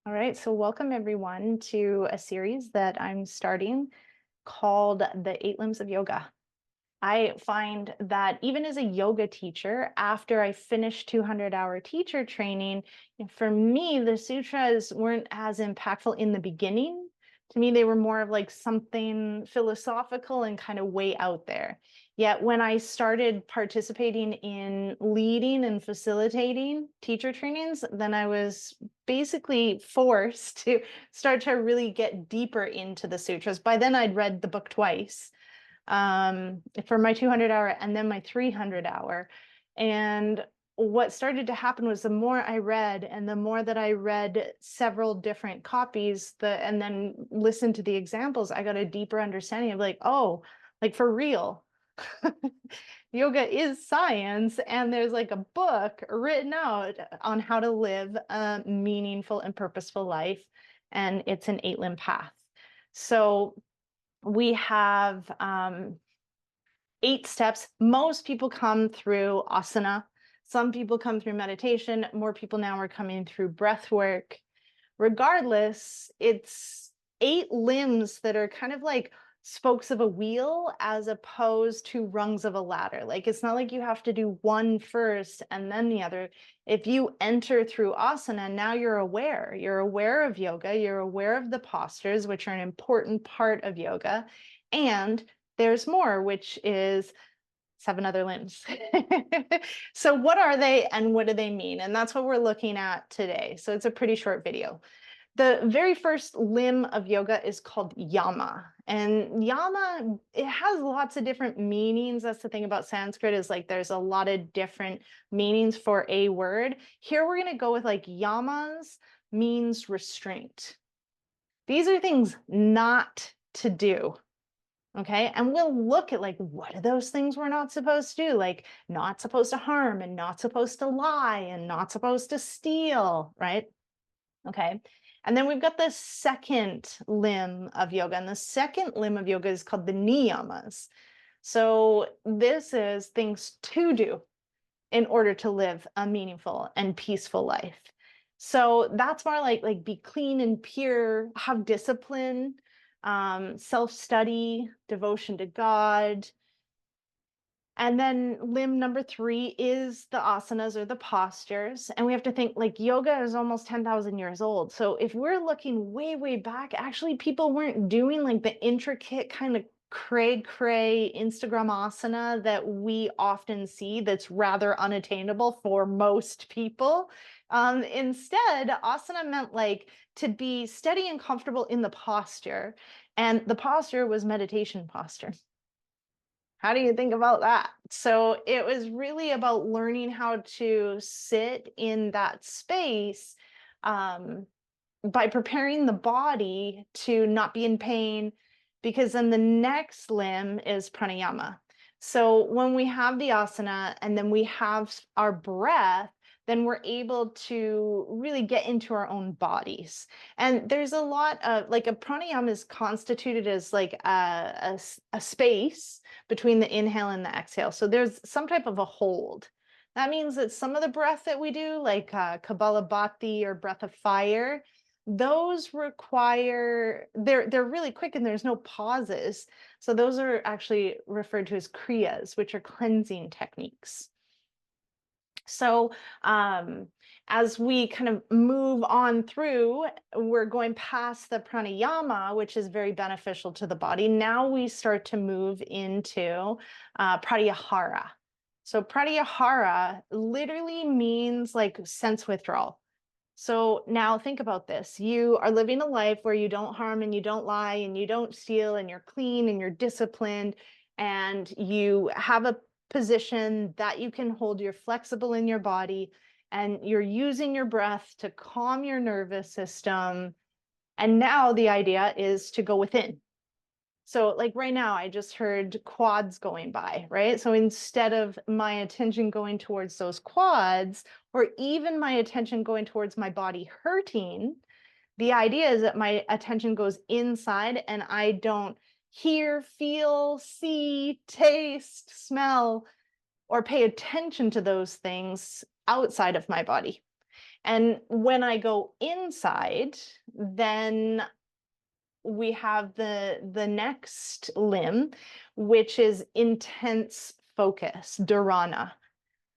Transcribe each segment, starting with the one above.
All right, so welcome everyone to a series that I'm starting called The Eight Limbs of Yoga. I find that even as a yoga teacher, after I finished 200-hour teacher training, for me, the sutras weren't as impactful in the beginning. To me, they were more of like something philosophical and kind of way out there. Yet when I started participating in leading and facilitating teacher trainings, then I was basically forced to start to really get deeper into the sutras. By then, I'd read the book twice for my 200-hour and then my 300-hour. And what started to happen was the more I read and the more that I read several different copies and then listened to the examples, I got a deeper understanding of like, oh, like for real. Yoga is science, and there's like a book written out on how to live a meaningful and purposeful life, and it's an 8-limb path. So we have 8 steps. Most people come through asana. Some people come through meditation. More people now are coming through breath work. Regardless, it's 8 limbs that are kind of like spokes of a wheel as opposed to rungs of a ladder. Like it's not like you have to do one first and then the other. If you enter through asana, now you're aware. You're aware of yoga. You're aware of the postures, which are an important part of yoga. And there's more, which is 7 other limbs. So what are they and what do they mean? And that's what we're looking at today. So it's a pretty short video. The very first limb of yoga is called yama. And yama, it has lots of different meanings. That's the thing about Sanskrit, is like there's a lot of different meanings for a word. Here we're going to go with like yamas means restraint. These are things not to do. Okay. And we'll look at like, what are those things we're not supposed to do? Like not supposed to harm and not supposed to lie and not supposed to steal, right? Okay. And then we've got the second limb of yoga. And the second limb of yoga is called the niyamas. So this is things to do in order to live a meaningful and peaceful life. So that's more like be clean and pure, have discipline, self-study, devotion to God. And then limb number 3 is the asanas, or the postures. And we have to think like yoga is almost 10,000 years old. So if we're looking way, way back, actually people weren't doing like the intricate kind of cray Instagram asana that we often see, that's rather unattainable for most people. Instead, asana meant like to be steady and comfortable in the posture. And the posture was meditation posture. How do you think about that? So it was really about learning how to sit in that space, by preparing the body to not be in pain, because then the next limb is pranayama. So when we have the asana and then we have our breath, then we're able to really get into our own bodies. And there's a lot of like a pranayama is constituted as like a space between the inhale and the exhale. So there's some type of a hold. That means that some of the breath that we do, like Kapalabhati or breath of fire, those require, they're really quick and there's no pauses. So those are actually referred to as kriyas, which are cleansing techniques. So as we kind of move on through, we're going past the pranayama, which is very beneficial to the body. Now we start to move into pratyahara. So pratyahara literally means like sense withdrawal. So now think about this. You are living a life where you don't harm and you don't lie and you don't steal and you're clean and you're disciplined and you have a position that you can hold. You're flexible in your body and you're using your breath to calm your nervous system. And now the idea is to go within. So like right now, I just heard quads going by, right? So instead of my attention going towards those quads, or even my attention going towards my body hurting, the idea is that my attention goes inside and I don't hear, feel, see, taste, smell, or pay attention to those things outside of my body. And when I go inside, then we have the next limb, which is intense focus, dharana.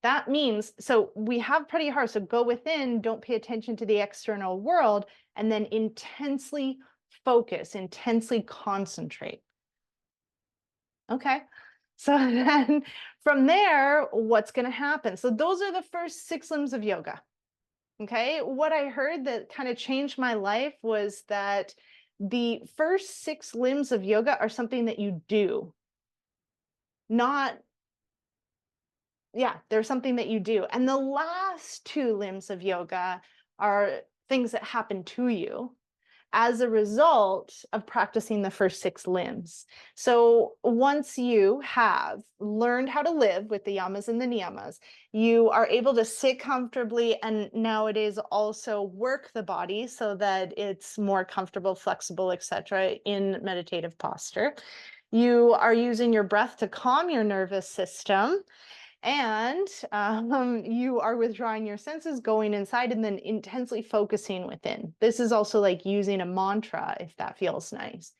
That means, so we have pretty hard. So go within, don't pay attention to the external world, and then intensely focus, intensely concentrate. Okay. So then from there, what's going to happen? So those are the first 6 limbs of yoga. Okay. What I heard that kind of changed my life was that the first 6 limbs of yoga are something that you do, not, yeah, they're something that you do. And the last 2 limbs of yoga are things that happen to you as a result of practicing the first 6 limbs. So once you have learned how to live with the yamas and the niyamas, you are able to sit comfortably and nowadays also work the body so that it's more comfortable, flexible, etc. in meditative posture. You are using your breath to calm your nervous system, and you are withdrawing your senses, going inside, and then intensely focusing within. This is also like using a mantra if that feels nice.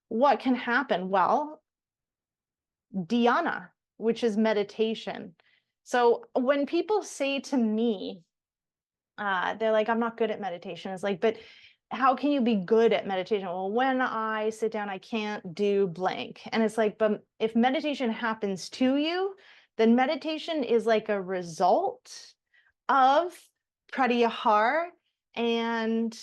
What can happen? Well, dhyana, which is meditation. So when people say to me, they're like, I'm not good at meditation. It's like, but how can you be good at meditation? Well, when I sit down, I can't do blank. And it's like, but if meditation happens to you, then meditation is like a result of pratyahara and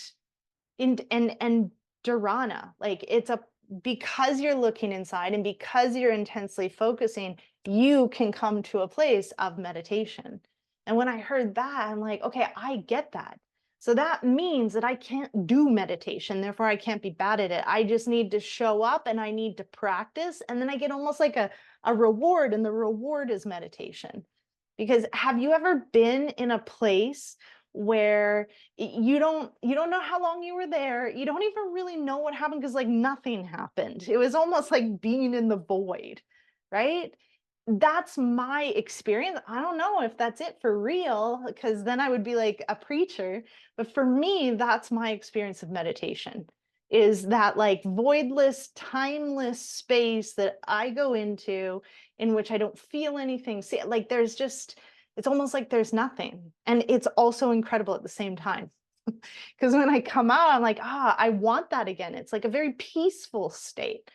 and dharana. Like it's a, because you're looking inside and because you're intensely focusing, you can come to a place of meditation. And when I heard that, I'm like, okay, I get that. So that means that I can't do meditation, therefore I can't be bad at it. I just need to show up and I need to practice. And then I get almost like a reward, and the reward is meditation. Because have you ever been in a place where you don't know how long you were there, you don't even really know what happened because like nothing happened, it was almost like being in the void, right? That's my experience. I don't know if that's it for real, because then I would be like a preacher, but for me that's my experience of meditation, is that like voidless, timeless space that I go into in which I don't feel anything. See, like there's just, it's almost like there's nothing. And it's also incredible at the same time. Because when I come out, I'm like, I want that again. It's like a very peaceful state.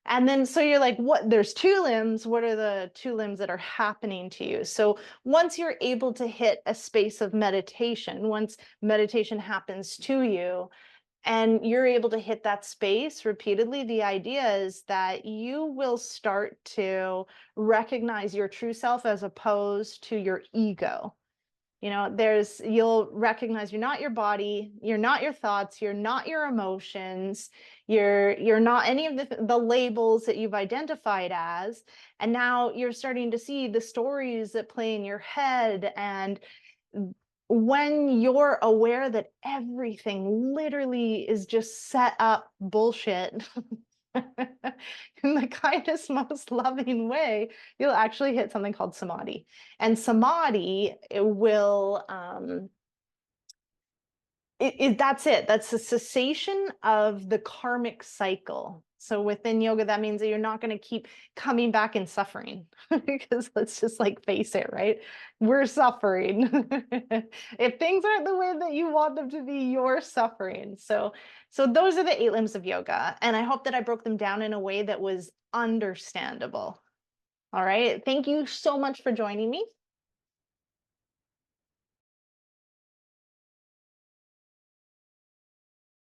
And then, so you're like, what? There's 2 limbs. What are the 2 limbs that are happening to you? So once you're able to hit a space of meditation, once meditation happens to you, and you're able to hit that space repeatedly, the idea is that you will start to recognize your true self as opposed to your ego. You know, you'll recognize you're not your body, you're not your thoughts, you're not your emotions, you're not any of the labels that you've identified as. And now you're starting to see the stories that play in your head. And when you're aware that everything literally is just set up bullshit in the kindest, most loving way, you'll actually hit something called samadhi. And samadhi, it will, that's it. That's the cessation of the karmic cycle. So within yoga, that means that you're not going to keep coming back and suffering, because let's just like face it, right? We're suffering. If things aren't the way that you want them to be, you're suffering. So those are the 8 limbs of yoga. And I hope that I broke them down in a way that was understandable. All right. Thank you so much for joining me.